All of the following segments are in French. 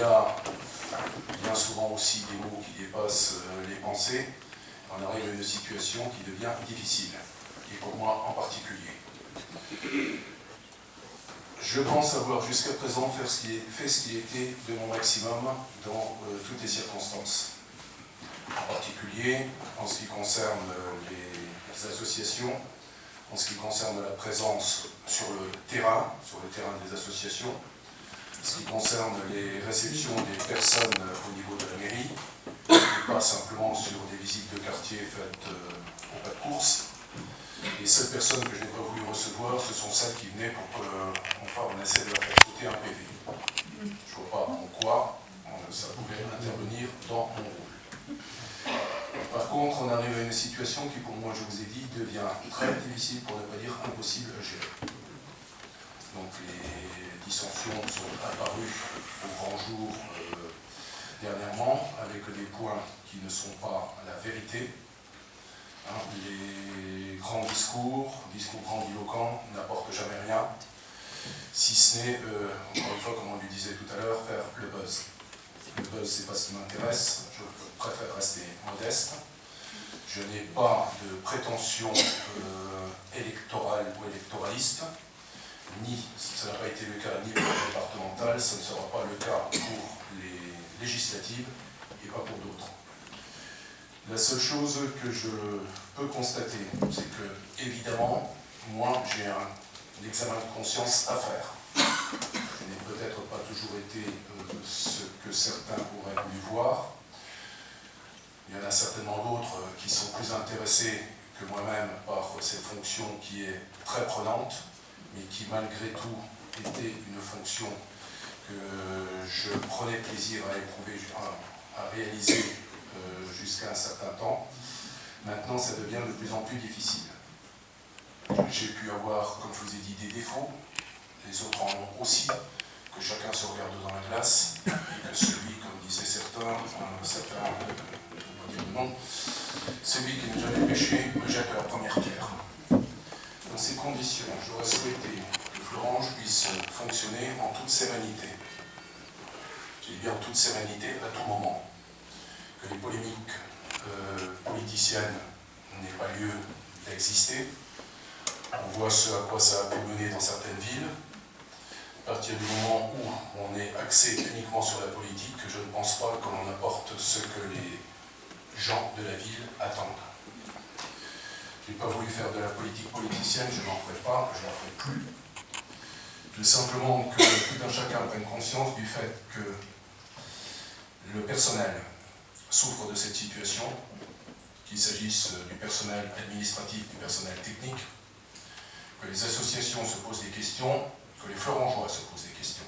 y a bien souvent aussi des mots qui dépassent les pensées. On arrive à une situation qui devient difficile, et pour moi en particulier. Je pense avoir jusqu'à présent fait ce qui était de mon maximum dans toutes les circonstances. En particulier en ce qui concerne les associations, en ce qui concerne la présence sur le terrain des associations, ce qui concerne les réceptions des personnes au niveau de la mairie, et pas simplement sur des visites de quartier faites au pas de course. Les seules personnes que je n'ai pas voulu recevoir, ce sont celles qui venaient pour qu'on essaie de leur faire sauter un PV. Je ne vois pas en quoi ça pouvait intervenir dans mon rôle. Par contre, on arrive à une situation qui, pour moi, je vous ai dit, devient très difficile, pour ne pas dire impossible à gérer. Donc les dissensions sont apparues au grand jour dernièrement, avec des points qui ne sont pas la vérité. Les grands discours grandiloquents n'apportent jamais rien, si ce n'est, encore une fois, comme on lui disait tout à l'heure, faire le buzz. Le buzz, c'est pas ce qui m'intéresse, je préfère rester modeste. Je n'ai pas de prétention électorale ou électoraliste, ni, ça n'a pas été le cas ni pour le départemental, ça ne sera pas le cas pour les législatives et pas pour d'autres. La seule chose que je peux constater, c'est que, évidemment, moi, j'ai un examen de conscience à faire. Je n'ai peut-être pas toujours été ce que certains auraient voulu voir. Il y en a certainement d'autres qui sont plus intéressés que moi-même par cette fonction qui est très prenante, mais qui, malgré tout, était une fonction que je prenais plaisir à éprouver, à réaliser jusqu'à un certain temps. Maintenant, ça devient de plus en plus difficile. J'ai pu avoir, comme je vous ai dit, des défauts, les autres en ont aussi, que chacun se regarde dans la glace, et que celui, comme disaient certains, non, celui qui n'a jamais péché me jette la première pierre. Dans ces conditions, j'aurais souhaité que Florange puisse fonctionner en toute sérénité. Je dis bien en toute sérénité, à tout moment. Que les polémiques politiciennes n'aient pas lieu d'exister. On voit ce à quoi ça a pu mener dans certaines villes. À partir du moment où on est axé uniquement sur la politique, je ne pense pas que l'on apporte ce que les gens de la ville attendent. Je n'ai pas voulu faire de la politique politicienne, je n'en ferai pas, je n'en ferai plus. Je veux simplement que tout un chacun prenne conscience du fait que le personnel souffre de cette situation, qu'il s'agisse du personnel administratif, du personnel technique, que les associations se posent des questions, que les Florangeois se posent des questions.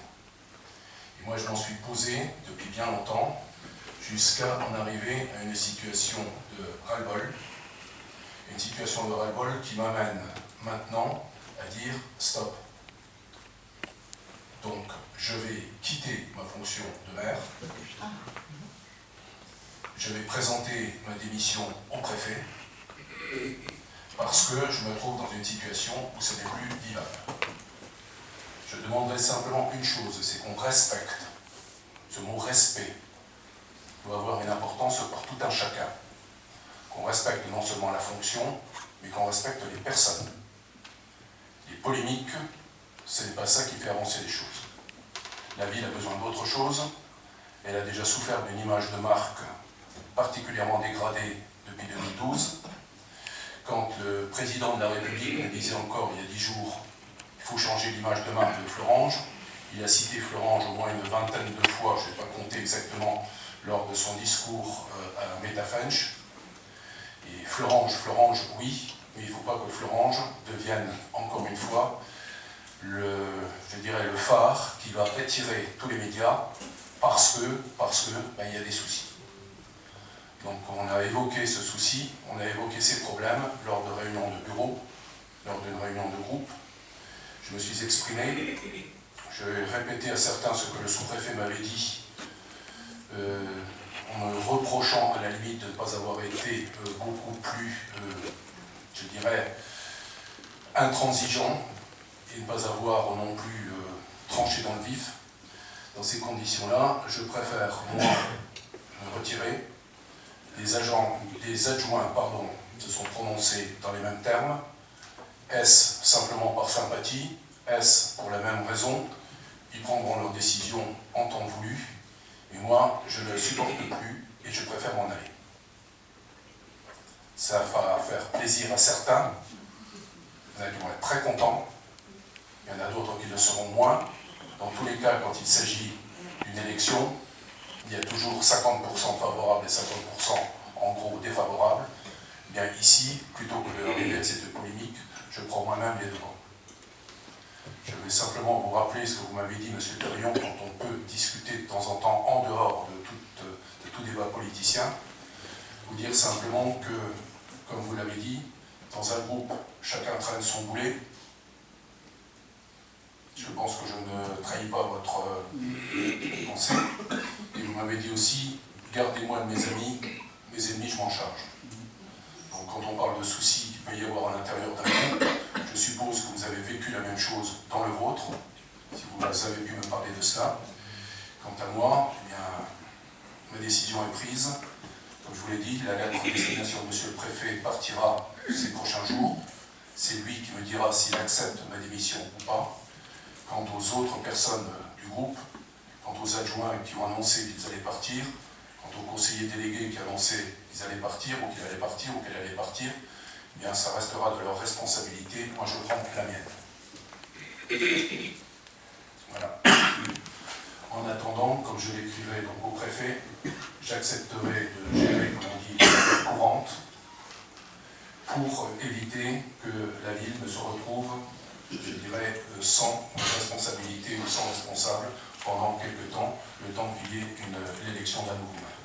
Et moi, je m'en suis posé depuis bien longtemps, jusqu'à en arriver à une situation de ras-le-bol, une situation de ras-le-bol qui m'amène maintenant à dire stop. Donc, je vais quitter ma fonction de maire. Je vais présenter ma démission au préfet parce que je me trouve dans une situation où ce n'est plus vivable. Je demanderai simplement une chose, c'est qu'on respecte. Ce mot respect doit avoir une importance pour tout un chacun. Qu'on respecte non seulement la fonction, mais qu'on respecte les personnes. Les polémiques, ce n'est pas ça qui fait avancer les choses. La ville a besoin d'autre chose. Elle a déjà souffert d'une image de marque particulièrement dégradée depuis 2012. Quand le président de la République nous disait encore il y a 10 jours il faut changer l'image de marque de Florange, il a cité Florange au moins une vingtaine de fois, je ne vais pas compter exactement, lors de son discours à Metafensch. Et Florange, oui, mais il ne faut pas que Florange devienne, encore une fois, je dirais le phare qui va attirer tous les médias parce que y a des soucis. Donc on a évoqué ce souci, on a évoqué ces problèmes lors de réunions de bureau, lors d'une réunion de groupe. Je me suis exprimé, je vais répéter à certains ce que le sous-préfet m'avait dit, en me reprochant à la limite de ne pas avoir été beaucoup plus, je dirais, intransigeant et ne pas avoir non plus tranché dans le vif. Dans ces conditions-là, je préfère, moi, me retirer. Les adjoints, se sont prononcés dans les mêmes termes. Est-ce simplement par sympathie? Est-ce pour la même raison? Ils prendront leur décision en temps voulu. Et moi, je ne supporte plus et je préfère m'en aller. Ça va faire plaisir à certains. Il y en a qui vont être très contents. Il y en a d'autres qui le seront moins. Dans tous les cas, quand il s'agit d'une élection, il y a toujours 50% favorables et 50% en gros défavorables. Bien ici, plutôt que de arriver à cette polémique, je prends moi-même les devants. Je vais simplement vous rappeler ce que vous m'avez dit, M. Perrion, quand on peut discuter de temps en temps en dehors de tout débat politicien. Vous dire simplement que, comme vous l'avez dit, dans un groupe, chacun traîne son boulet. Je pense que je ne trahis pas votre pensée. Et vous m'avez dit aussi, gardez-moi de mes amis, mes ennemis, je m'en charge. Donc quand on parle de soucis qu'il peut y avoir à l'intérieur d'un groupe, je suppose que vous avez vécu la même chose dans le vôtre, si vous avez pu me parler de cela. Quant à moi, eh bien, ma décision est prise. Comme je vous l'ai dit, la lettre de destination de M. le Préfet partira ces prochains jours. C'est lui qui me dira s'il accepte ma démission ou pas. Quant aux autres personnes du groupe, quant aux adjoints qui ont annoncé qu'ils allaient partir, quant aux conseillers délégués qui annonçaient qu'ils allaient partir ou qu'ils allaient partir ou qu'elle allait partir, eh bien ça restera de leur responsabilité. Moi je prends la mienne. Voilà. En attendant, comme je l'écrivais donc au préfet, j'accepterai de gérer, comme on dit, la courante pour éviter que la ville ne se retrouve, je dirais, sans responsabilité ou sans responsable pendant quelque temps, le temps qu'il y ait l'élection d'un nouveau maire.